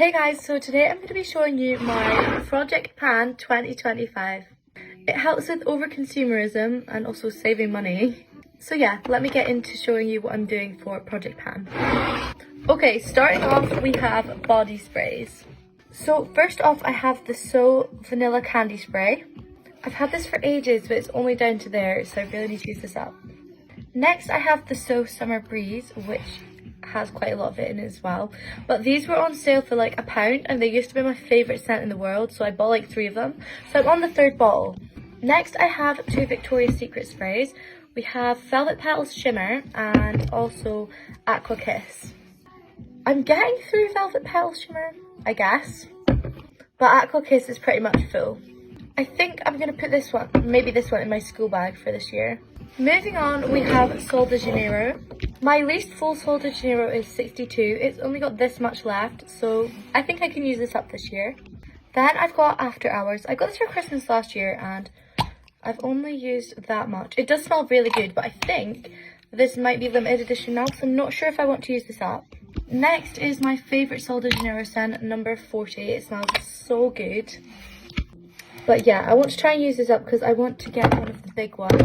Hey guys, so today I'm going to be showing you my Project Pan 2025. It helps with over-consumerism and also saving money. So yeah, let me get into showing you what I'm doing for Project Pan. Okay, starting off we have body sprays. So first off I have the So Vanilla Candy Spray. I've had this for ages but it's only down to there, so I really need to use this up. Next I have the So Summer Breeze, which has quite a lot of it in it as well, but these were on sale for like £1 and they used to be my favourite scent in the world, so I bought like 3 of them, so I'm on the 3rd bottle. Next I have 2 Victoria's Secret sprays. We have Velvet Petals Shimmer and also Aqua Kiss. I'm getting through Velvet Petals Shimmer, I guess, but Aqua Kiss is pretty much full. I think I'm going to put this one, maybe this one, in my school bag for this year. Moving on, we have Sol de Janeiro. My least full Sol de Janeiro is 62. It's only got this much left, so I think I can use this up this year. Then I've got After Hours. I got this for Christmas last year and I've only used that much. It does smell really good, but I think this might be limited edition now, so I'm not sure if I want to use this up. Next is my favourite Sol de Janeiro scent, number 40. It smells so good. But yeah, I want to try and use this up because I want to get one of the big ones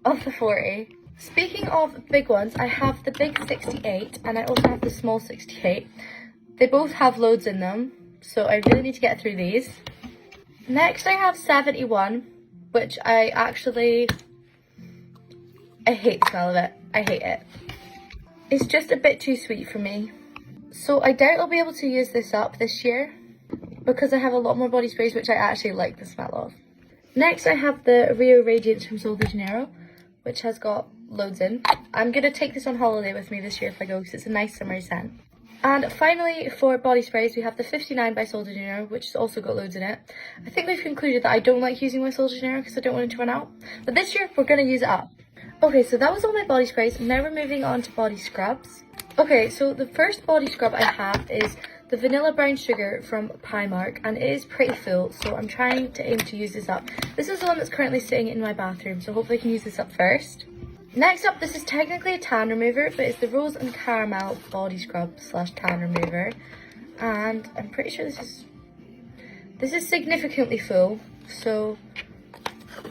of the 40. Speaking of big ones, I have the big 68 and I also have the small 68. They both have loads in them, so I really need to get through these. Next I have 71, which I hate the smell of it. I hate it. It's just a bit too sweet for me. So I doubt I'll be able to use this up this year because I have a lot more body sprays which I actually like the smell of. Next I have the Rio Radiance from Sol de Janeiro, which has got loads in. I'm going to take this on holiday with me this year if I go because it's a nice summery scent. And finally, for body sprays, we have the 59 by Sol de Janeiro, which has also got loads in it. I think we've concluded that I don't like using my Sol de Janeiro because I don't want it to run out. But this year, we're going to use it up. Okay, so that was all my body sprays. Now we're moving on to body scrubs. Okay, so the first body scrub I have is the Vanilla Brown Sugar from Primark, and it is pretty full, so I'm trying to aim to use this up. This is the one that's currently sitting in my bathroom, so hopefully I can use this up first. Next up, this is technically a tan remover, but it's the Rose and Caramel Body Scrub / tan remover, and I'm pretty sure this is significantly full, so,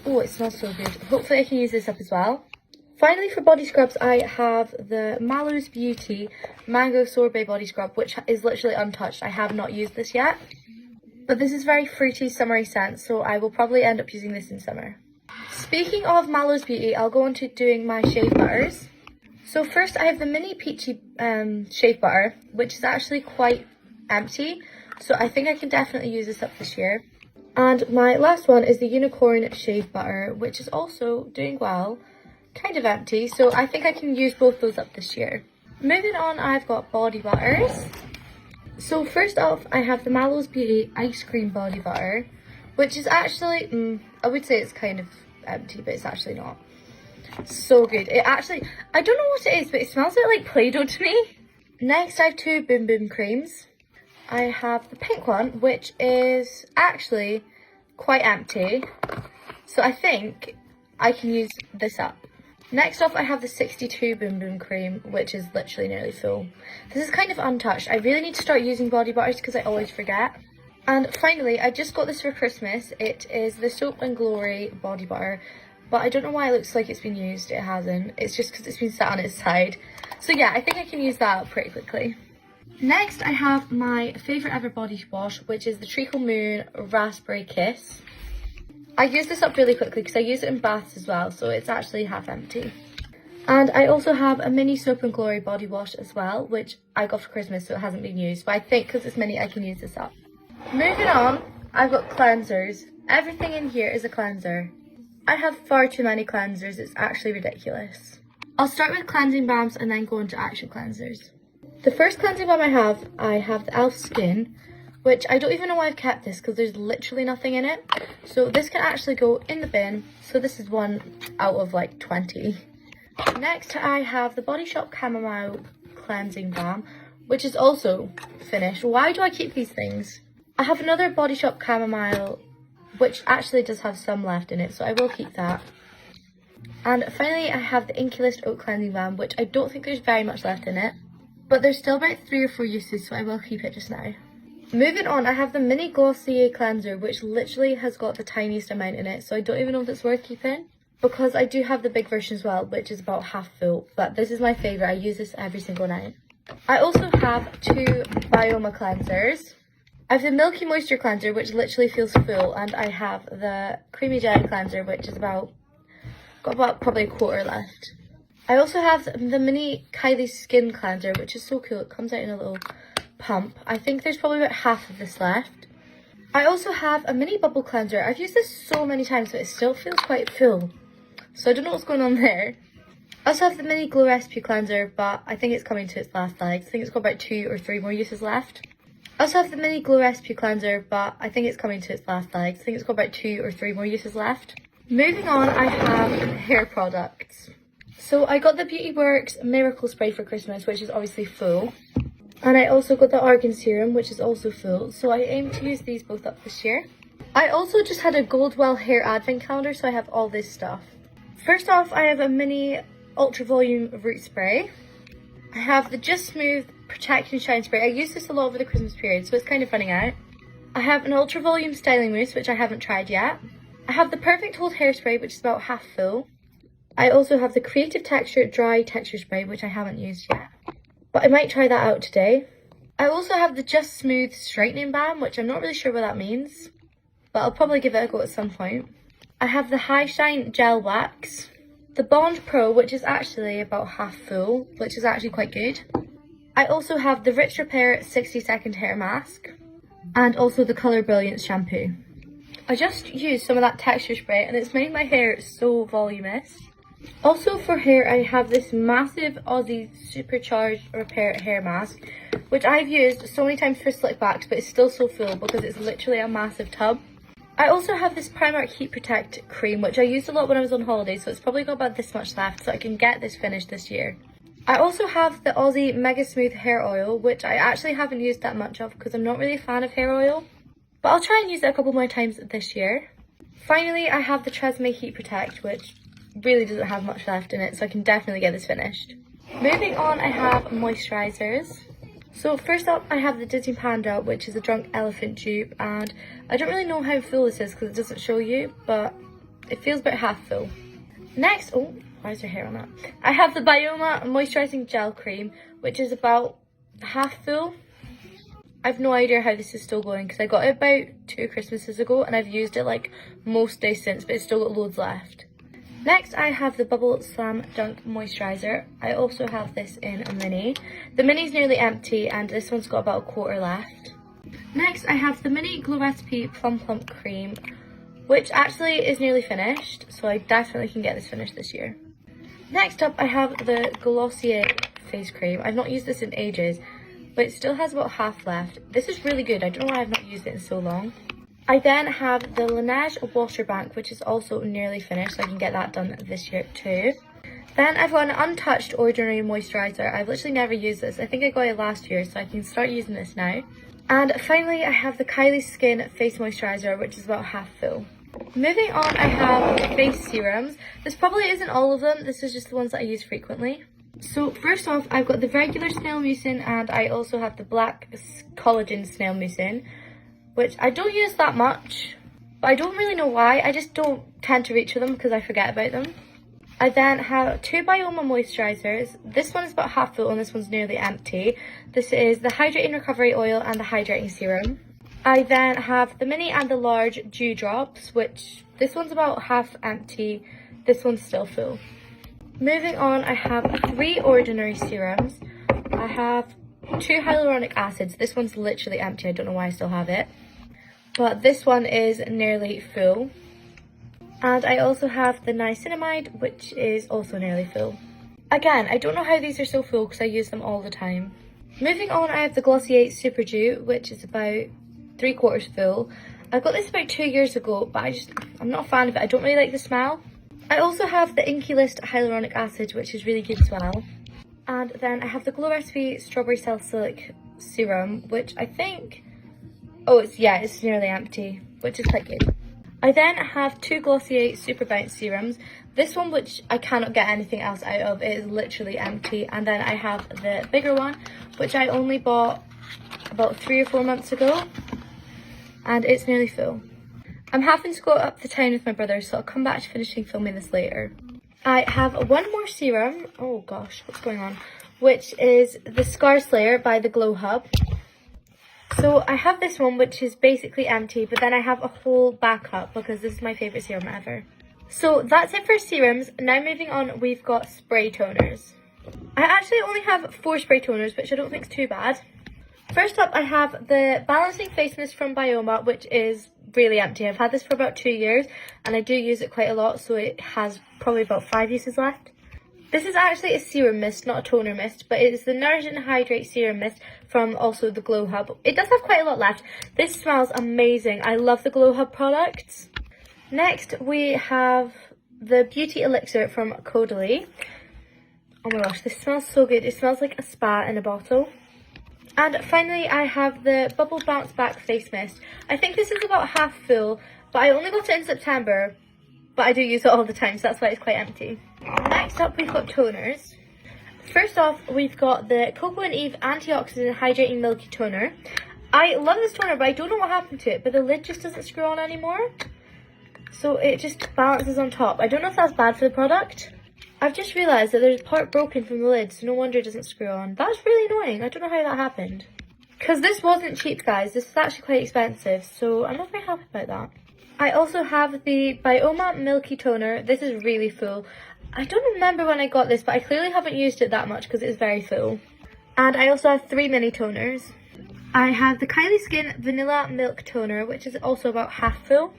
oh, it smells so good. Hopefully I can use this up as well. Finally, for body scrubs, I have the Mallows Beauty Mango Sorbet Body Scrub, which is literally untouched. I have not used this yet, but this is very fruity, summery scent, so I will probably end up using this in summer. Speaking of Mallows Beauty, I'll go on to doing my shave butters. So first, I have the Mini Peachy shave butter, which is actually quite empty, so I think I can definitely use this up this year. And my last one is the Unicorn Shave Butter, which is also doing well. Kind of empty, so I think I can use both those up this year. Moving on, I've got body butters. So first off, I have the Mallows Beauty Ice Cream Body Butter, which is actually, I would say it's kind of empty, but it's actually not. So good. It actually, I don't know what it is, but it smells a bit like Play-Doh to me. Next, I have 2 Boom Boom creams. I have the pink one, which is actually quite empty, so I think I can use this up. Next off, I have the 62 Boom Boom cream, which is literally nearly full. This is kind of untouched. I really need to start using body butters because I always forget. And finally, I just got this for Christmas. It is the Soap and Glory body butter, but I don't know why it looks like it's been used. It hasn't. It's just because it's been sat on its side. So yeah, I think I can use that up pretty quickly. Next, I have my favourite ever body wash, which is the Treacle Moon Raspberry Kiss. I use this up really quickly because I use it in baths as well, so it's actually half empty. And I also have a mini Soap and Glory body wash as well, which I got for Christmas, so it hasn't been used. But I think because it's mini, I can use this up. Moving on, I've got cleansers. Everything in here is a cleanser. I have far too many cleansers, it's actually ridiculous. I'll start with cleansing balms and then go into actual cleansers. The first cleansing balm I have the e.l.f. Skin, which I don't even know why I've kept this because there's literally nothing in it. So this can actually go in the bin. So this is 1 out of like 20. Next I have the Body Shop Chamomile Cleansing Balm, which is also finished. Why do I keep these things? I have another Body Shop Chamomile, which actually does have some left in it, so I will keep that. And finally I have the Inkey List Oat Cleansing Balm, which I don't think there's very much left in it, but there's still about 3 or 4 uses, so I will keep it just now. Moving on, I have the Mini Glossier Cleanser, which literally has got the tiniest amount in it, so I don't even know if it's worth keeping. Because I do have the big version as well, which is about half full, but this is my favourite. I use this every single night. I also have two Bioma cleansers. I have the Milky Moisture Cleanser, which literally feels full, and I have the Creamy Jelly Cleanser, which is got about probably a quarter left. I also have the Mini Kylie Skin Cleanser, which is so cool. It comes out in a little pump. I think there's probably about half of this left. I also have a mini bubble cleanser. I've used this so many times, but it still feels quite full, so I don't know what's going on there. I also have the mini glow recipe cleanser, but I think it's coming to its last legs. I think it's got about 2 or 3 more uses left. I also have the mini glow recipe cleanser, but I think it's coming to its last legs. I think it's got about 2 or 3 more uses left. Moving on, I have hair products. So I got the Beauty Works Miracle Spray for Christmas, which is obviously full. And I also got the Argan Serum, which is also full, so I aim to use these both up this year. I also just had a Goldwell hair advent calendar, so I have all this stuff. First off, I have a mini ultra volume root spray. I have the Just Smooth Protect and Shine spray. I use this a lot over the Christmas period, so it's kind of running out. I have an ultra volume styling mousse, which I haven't tried yet. I have the Perfect Hold hairspray, which is about half full. I also have the Creative Texture Dry Texture Spray, which I haven't used yet, but I might try that out today. I also have the Just Smooth Straightening Balm, which I'm not really sure what that means, but I'll probably give it a go at some point. I have the High Shine Gel Wax, the Bond Pro, which is actually about half full, which is actually quite good. I also have the Rich Repair 60-second hair mask, and also the Colour Brilliance shampoo. I just used some of that texture spray and it's made my hair so voluminous. Also for hair, I have this massive Aussie Supercharged Repair hair mask, which I've used so many times for slick backs, but it's still so full because it's literally a massive tub. I also have this Primark Heat Protect cream, which I used a lot when I was on holiday, so it's probably got about this much left, so I can get this finished this year. I also have the Aussie Mega Smooth Hair Oil, which I actually haven't used that much of because I'm not really a fan of hair oil, but I'll try and use it a couple more times this year. Finally, I have the Tresemme Heat Protect, which really doesn't have much left in it, so I can definitely get this finished. Moving on, I have moisturisers. So first up, I have the Disney Panda, which is a Drunk Elephant dupe, and I don't really know how full this is because it doesn't show you, but it feels about half full. Next, oh, why is there hair on that? I have the Bioma Moisturising Gel Cream, which is about half full. I've no idea how this is still going because I got it about 2 Christmases ago and I've used it like most days since, but it's still got loads left. Next, I have the Bubble Slam Dunk Moisturiser. I also have this in a mini. The mini's nearly empty and this one's got about a quarter left. Next, I have the Mini Glow Recipe Plum Plump Cream, which actually is nearly finished, so I definitely can get this finished this year. Next up, I have the Glossier Face Cream. I've not used this in ages, but it still has about half left. This is really good. I don't know why I've not used it in so long. I then have the Laneige Water Bank, which is also nearly finished, so I can get that done this year too. Then I've got an Untouched Ordinary Moisturiser. I've literally never used this. I think I got it last year, so I can start using this now. And finally, I have the Kylie Skin Face Moisturiser, which is about half full. Moving on, I have face serums. This probably isn't all of them. This is just the ones that I use frequently. So first off, I've got the regular Snail Mucin, and I also have the Black Collagen Snail Mucin, which I don't use that much, but I don't really know why. I just don't tend to reach for them because I forget about them. I then have 2 Bioma moisturisers. This one is about half full and this one's nearly empty. This is the Hydrating Recovery Oil and the Hydrating Serum. I then have the mini and the large Dew Drops, which this one's about half empty, this one's still full. Moving on, I have 3 ordinary serums. I have 2 hyaluronic acids. This one's literally empty, I don't know why I still have it. But this one is nearly full. And I also have the niacinamide, which is also nearly full. Again, I don't know how these are so full because I use them all the time. Moving on, I have the Glossier Super Dew, which is about 3/4 full. I got this about 2 years ago, but I'm not a fan of it. I don't really like the smell. I also have the Inkey List Hyaluronic Acid, which is really good as well. And then I have the Glow Recipe Strawberry Salicylic Serum, which I think, it's nearly empty, which is quite good. I then have 2 Glossier Super Bounce serums. This one, which I cannot get anything else out of, it is literally empty. And then I have the bigger one, which I only bought about 3 or 4 months ago, and it's nearly full. I'm having to go up the town with my brother, so I'll come back to finishing filming this later. I have one more serum, oh gosh, what's going on, which is the Scar Slayer by the Glow Hub. So I have this one, which is basically empty, but then I have a whole backup because this is my favourite serum ever. So that's it for serums. Now moving on, we've got spray toners. I actually only have 4 spray toners, which I don't think is too bad. First up, I have the Balancing Face Mist from Bioma, which is really empty. I've had this for about 2 years, and I do use it quite a lot, so it has probably about 5 uses left. This is actually a serum mist, not a toner mist, but it is the Nourish and Hydrate Serum Mist from also the Glow Hub. It does have quite a lot left. This smells amazing. I love the Glow Hub products. Next, we have the Beauty Elixir from Caudalie. Oh my gosh, this smells so good. It smells like a spa in a bottle. And finally, I have the Bubble Bounce Back Face Mist. I think this is about half full, but I only got it in September. But I do use it all the time, so that's why it's quite empty. Next up, we've got toners. First off, we've got the Coco & Eve Antioxidant Hydrating Milky Toner. I love this toner, but I don't know what happened to it, but the lid just doesn't screw on anymore. So it just balances on top. I don't know if that's bad for the product. I've just realised that there's a part broken from the lid, so no wonder it doesn't screw on. That's really annoying. I don't know how that happened. Because this wasn't cheap, guys. This is actually quite expensive, so I'm not very happy about that. I also have the Bioma Milky Toner. This is really full. I don't remember when I got this, but I clearly haven't used it that much because it is very full. And I also have 3 mini toners. I have the Kylie Skin Vanilla Milk Toner, which is also about half full.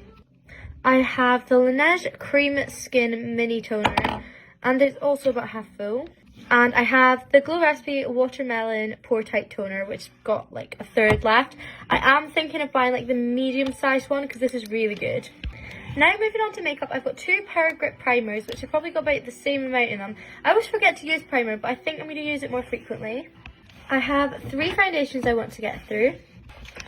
I have the Laneige Cream Skin Mini Toner, and it's also about half full. And I have the Glow Recipe Watermelon Pore Tight Toner, which got like a third left. I am thinking of buying like the medium sized one because this is really good. Now moving on to makeup, I've got 2 Power Grip primers, which I've probably got about the same amount in them. I always forget to use primer, but I think I'm going to use it more frequently. I have 3 foundations I want to get through.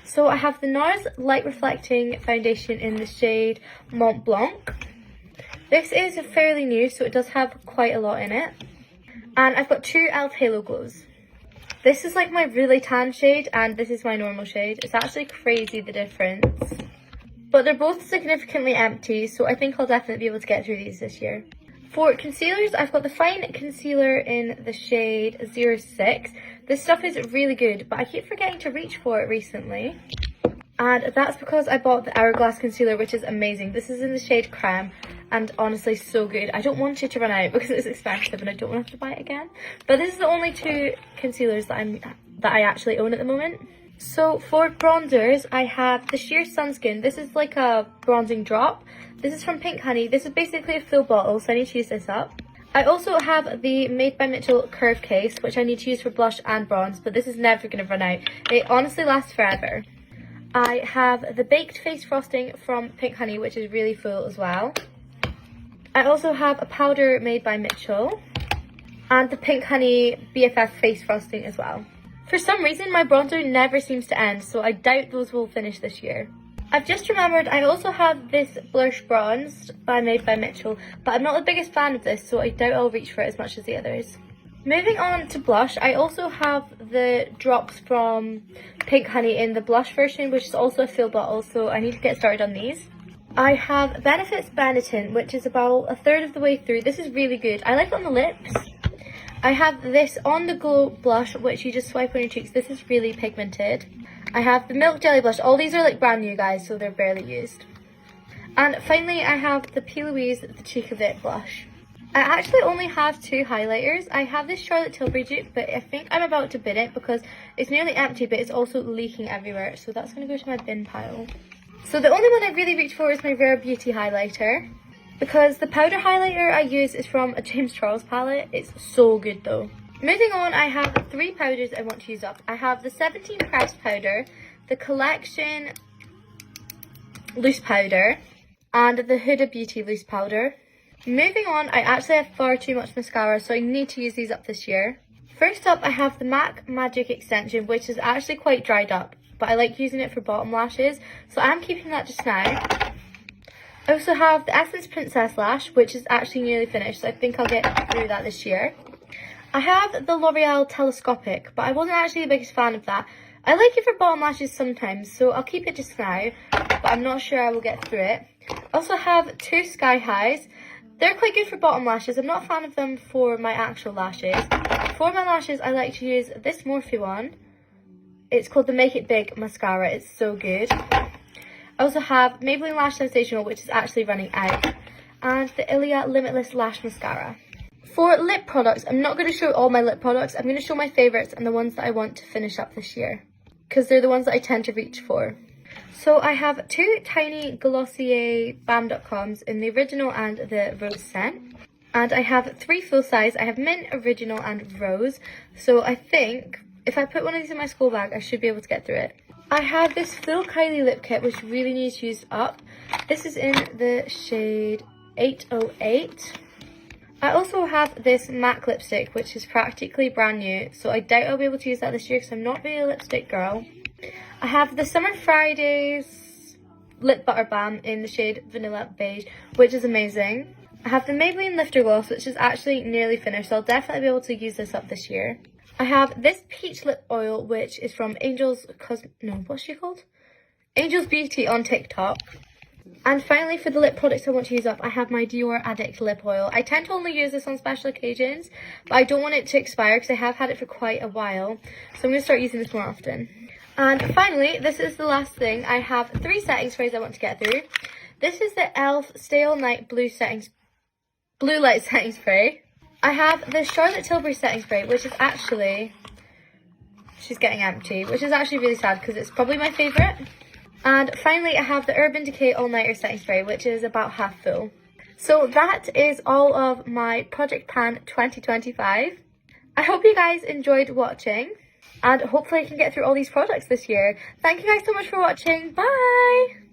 So I have the NARS Light Reflecting Foundation in the shade Mont Blanc. This is fairly new, so it does have quite a lot in it. And I've got 2 e.l.f. Halo Glows. This is like my really tan shade, and this is my normal shade. It's actually crazy the difference. But they're both significantly empty, so I think I'll definitely be able to get through these this year. For concealers, I've got the Fine Concealer in the shade 06. This stuff is really good, but I keep forgetting to reach for it recently. And that's because I bought the Hourglass Concealer, which is amazing. This is in the shade Creme, and honestly so good. I don't want it to run out because it's expensive and I don't want to have to buy it again. But this is the only 2 concealers that I actually own at the moment. So for bronzers, I have the Sheer Sunskin. This is like a bronzing drop. This is from Pink Honey. This is basically a full bottle, so I need to use this up. I also have the Made by Mitchell Curve Case, which I need to use for blush and bronze, but this is never going to run out. It honestly lasts forever. I have the Baked Face Frosting from Pink Honey, which is really full as well. I also have a powder Made by Mitchell and the Pink Honey BFF Face Frosting as well. For some reason, my bronzer never seems to end, so I doubt those will finish this year. I've just remembered I also have this Blush Bronze by Made by Mitchell, but I'm not the biggest fan of this, so I doubt I'll reach for it as much as the others. Moving on to blush, I also have the drops from Pink Honey in the blush version, which is also a full bottle, so I need to get started on these. I have Benefit's Benetton, which is about a third of the way through. This is really good. I like it on the lips. I have this On The Glow blush, which you just swipe on your cheeks. This is really pigmented. I have the Milk Jelly blush. All these are like brand new, guys, so they're barely used. And finally, I have the P. Louise The Cheek of It blush. I actually only have 2 highlighters. I have this Charlotte Tilbury dupe, but I think I'm about to bin it because it's nearly empty, but it's also leaking everywhere. So that's going to go to my bin pile. So the only one I really reach for is my Rare Beauty highlighter, because the powder highlighter I use is from a James Charles palette. It's so good though. Moving on, I have 3 powders I want to use up. I have the 17 Pressed powder, the Collection loose powder, and the Huda Beauty loose powder. Moving on, I actually have far too much mascara, so I need to use these up this year. First up, I have the MAC Magic Extension, which is actually quite dried up, but I like using it for bottom lashes, so I'm keeping that just now. I also have the Essence Princess Lash, which is actually nearly finished, so I think I'll get through that this year. I have the L'Oreal Telescopic, but I wasn't actually the biggest fan of that. I like it for bottom lashes sometimes, so I'll keep it just now, but I'm not sure I will get through it. I also have two Sky Highs. They're quite good for bottom lashes. I'm not a fan of them for my actual lashes. For my lashes, I like to use this Morphe one. It's called the Make It Big mascara. It's so good. I also have Maybelline Lash Sensational, which is actually running out, and the Ilia Limitless Lash Mascara. For lip products, I'm not going to show all my lip products. I'm going to show my favourites and the ones that I want to finish up this year, because they're the ones that I tend to reach for. So I have two tiny Glossier Balm.coms in the original and the rose scent. And I have three full size. I have mint, original and rose. So I think if I put one of these in my school bag, I should be able to get through it. I have this full Kylie lip kit which really needs used up. This is in the shade 808. I also have this MAC lipstick which is practically brand new. So I doubt I'll be able to use that this year because I'm not really a lipstick girl. I have the Summer Fridays Lip Butter Balm in the shade Vanilla Beige, which is amazing. I have the Maybelline Lifter Gloss, which is actually nearly finished, so I'll definitely be able to use this up this year. I have this Peach Lip Oil, which is from Angel's what's she called? Angel's Beauty on TikTok. And finally, for the lip products I want to use up, I have my Dior Addict Lip Oil. I tend to only use this on special occasions, but I don't want it to expire because I have had it for quite a while, so I'm going to start using this more often. And finally, this is the last thing. I have three setting sprays I want to get through. This is the e.l.f. Stay All Night Blue Light Setting Spray. I have the Charlotte Tilbury Setting Spray, which is actually, she's getting empty, which is actually really sad because it's probably my favourite. And finally, I have the Urban Decay All Nighter Setting Spray, which is about half full. So that is all of my Project Pan 2025. I hope you guys enjoyed watching. And hopefully I can get through all these products this year. Thank you guys so much for watching. Bye!